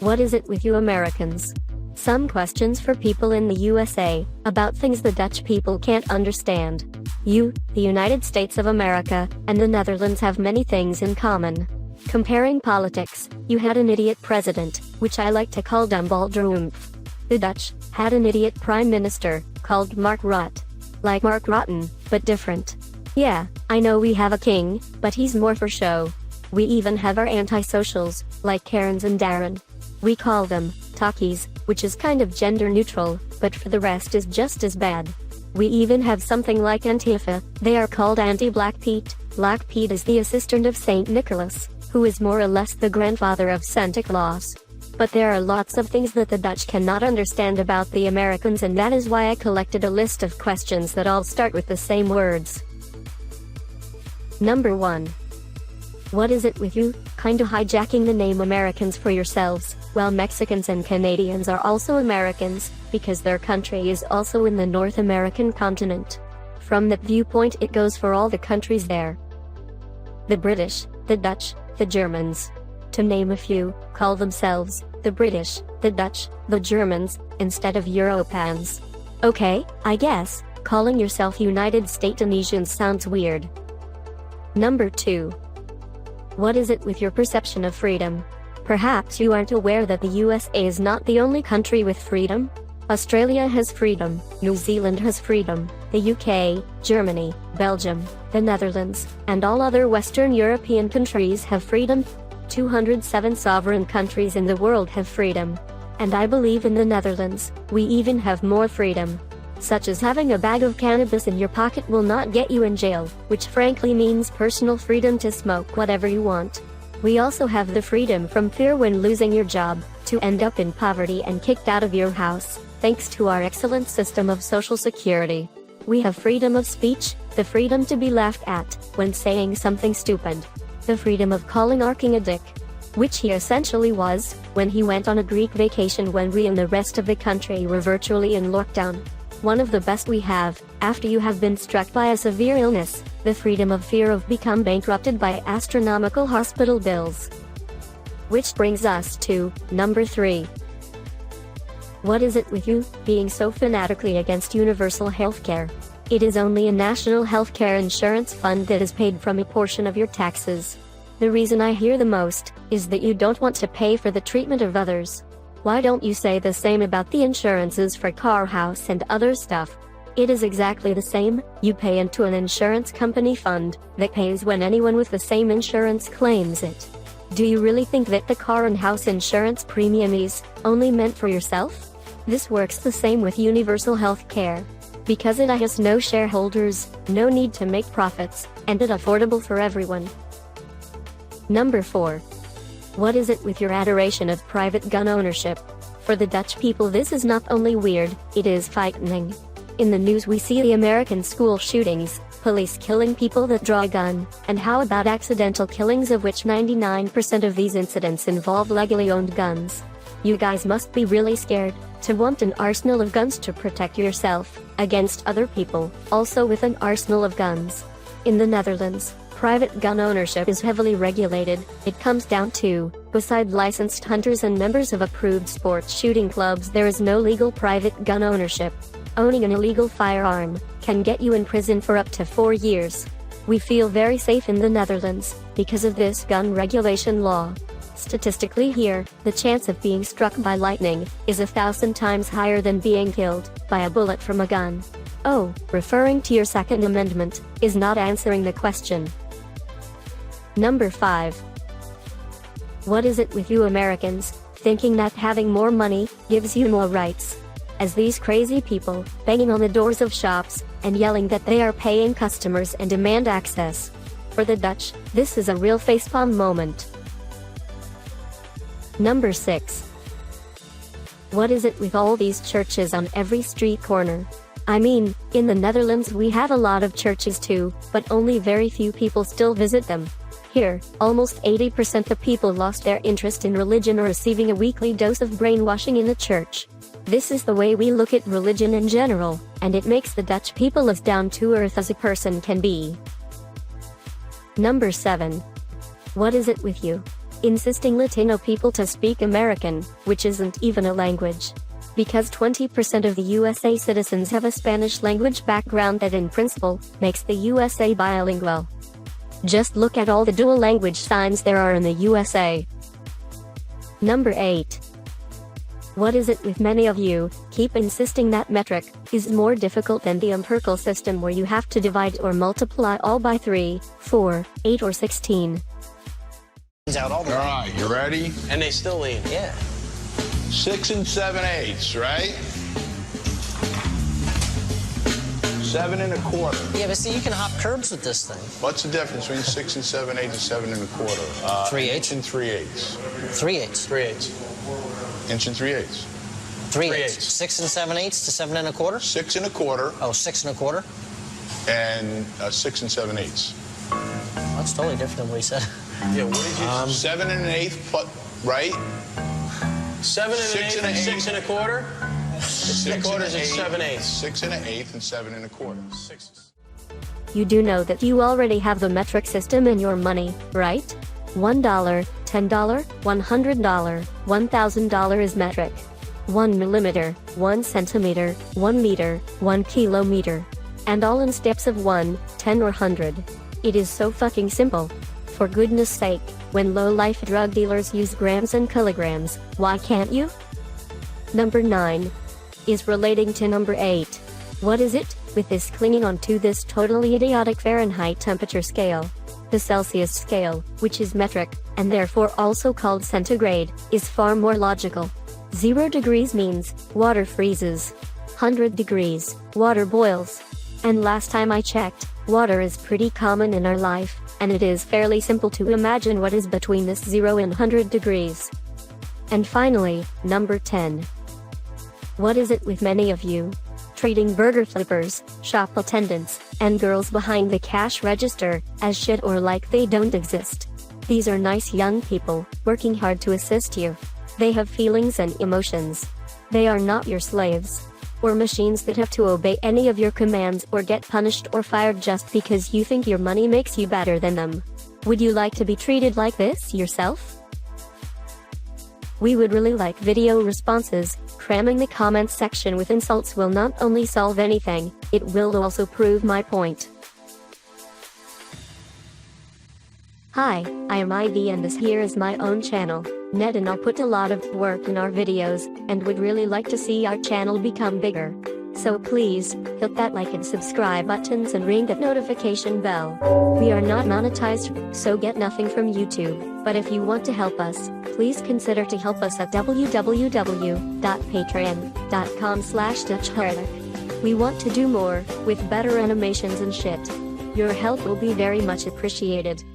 What is it with you Americans? Some questions for people in the USA, about things the Dutch people can't understand. You, the United States of America, and the Netherlands have many things in common. Comparing politics, you had an idiot president, which I like to call Dumbledore. The Dutch had an idiot prime minister, called Mark Rutte. Like Mark Rutten, but different. Yeah, I know we have a king, but he's more for show. We even have our antisocials, like Karens and Darren. We call them talkies, which is kind of gender neutral, but for the rest is just as bad. We even have something like Antifa. They are called Anti-Black Pete. Black Pete is the assistant of Saint Nicholas, who is more or less the grandfather of Santa Claus. But there are lots of things that the Dutch cannot understand about the Americans, and that is why I collected a list of questions that all start with the same words. Number 1. What is it with you, kinda hijacking the name Americans for yourselves, while Mexicans and Canadians are also Americans, because their country is also in the North American continent. From that viewpoint it goes for all the countries there. The British, the Dutch, the Germans. To name a few, call themselves the British, the Dutch, the Germans, instead of Europans. Okay, I guess, calling yourself United Statenesians sounds weird. Number 2. What is it with your perception of freedom? Perhaps you aren't aware that the USA is not the only country with freedom. Australia has freedom, New Zealand has freedom, the UK, Germany, Belgium, the Netherlands, and all other Western European countries have freedom. 207 sovereign countries in the world have freedom. And I believe in the Netherlands, we even have more freedom. Such as having a bag of cannabis in your pocket will not get you in jail, which frankly means personal freedom to smoke whatever you want. We also have the freedom from fear when losing your job, to end up in poverty and kicked out of your house, thanks to our excellent system of social security. We have freedom of speech, the freedom to be laughed at, when saying something stupid. The freedom of calling our king a dick. Which he essentially was, when he went on a Greek vacation when we and the rest of the country were virtually in lockdown. One of the best we have, after you have been struck by a severe illness, the freedom of fear of become bankrupted by astronomical hospital bills. Which brings us to number 3. What is it with you, being so fanatically against universal healthcare? It is only a national healthcare insurance fund that is paid from a portion of your taxes. The reason I hear the most, is that you don't want to pay for the treatment of others. Why don't you say the same about the insurances for car, house and other stuff? It is exactly the same. You pay into an insurance company fund, that pays when anyone with the same insurance claims it. Do you really think that the car and house insurance premium is only meant for yourself? This works the same with universal health care. Because it has no shareholders, no need to make profits, and it's affordable for everyone. Number 4. What is it with your adoration of private gun ownership? For the Dutch people this is not only weird, it is frightening. In the news we see the American school shootings, police killing people that draw a gun, and how about accidental killings, of which 99% of these incidents involve legally owned guns. You guys must be really scared, to want an arsenal of guns to protect yourself, against other people, also with an arsenal of guns. In the Netherlands, private gun ownership is heavily regulated. It comes down to, beside licensed hunters and members of approved sports shooting clubs, there is no legal private gun ownership. Owning an illegal firearm can get you in prison for up to 4 years. We feel very safe in the Netherlands because of this gun regulation law. Statistically here, the chance of being struck by lightning is 1,000 times higher than being killed by a bullet from a gun. Oh, referring to your Second Amendment is not answering the question. Number 5. What is it with you Americans, thinking that having more money gives you more rights? As these crazy people, banging on the doors of shops, and yelling that they are paying customers and demand access. For the Dutch, this is a real facepalm moment. Number 6. What is it with all these churches on every street corner? I mean, in the Netherlands we have a lot of churches too, but only very few people still visit them. Here, almost 80% of people lost their interest in religion or receiving a weekly dose of brainwashing in the church. This is the way we look at religion in general, and it makes the Dutch people as down to earth as a person can be. Number 7. What is it with you? insisting Latino people to speak American, which isn't even a language. Because 20% of the USA citizens have a Spanish language background that in principle, makes the USA bilingual. Just look at all the dual language signs there are in the USA. Number 8. What is it with many of you, keep insisting that metric, is more difficult than the empirical system where you have to divide or multiply all by 3, 4, 8 or 16. Out all right, you ready? And they still lean. Yeah. 6 and 7/8, right? 7 1/4. Yeah, but see, you can hop curbs with this thing. What's the difference between 6 and 7/8 and 7 1/4? 3/8. Inch and 3/8. 3/8. 3/8. Inch and 3/8. 3/8. 6 and 7/8 to 7 1/4? 6 1/4. Oh, 6 1/4? And 6 and 7/8. That's totally different than what he said. Yeah, what did you 7 1/8, right? 7 1/8 and 6 1/4? 6 1/4 is 7/8. 6 1/8 and 7 1/4. You do know that you already have the metric system in your money, right? $1, $10, $100, $1,000 is metric. 1 millimeter, 1 centimeter, 1 meter, 1 kilometer. And all in steps of 1, 10 or 100. It is so fucking simple. For goodness sake, when low-life drug dealers use grams and kilograms, why can't you? Number 9. Is relating to number 8. What is it, with this clinging on to this totally idiotic Fahrenheit temperature scale? The Celsius scale, which is metric, and therefore also called centigrade, is far more logical. 0 degrees means, water freezes. 100 degrees, water boils. And last time I checked, water is pretty common in our life, and it is fairly simple to imagine what is between this 0 and 100 degrees. And finally, number 10. What is it with many of you? Treating burger flippers, shop attendants, and girls behind the cash register, as shit or like they don't exist. These are nice young people, working hard to assist you. They have feelings and emotions. They are not your slaves. Or machines that have to obey any of your commands or get punished or fired just because you think your money makes you better than them. Would you like to be treated like this yourself? We would really like video responses. Cramming the comments section with insults will not only solve anything, it will also prove my point. Hi, I am Ivy and this here is my own channel. Ned and I put a lot of work in our videos, and would really like to see our channel become bigger. So please, hit that like and subscribe buttons and ring that notification bell. We are not monetized, so get nothing from YouTube, but if you want to help us, please consider to help us at www.patreon.com/DutchHeretic. We want to do more, with better animations and shit. Your help will be very much appreciated.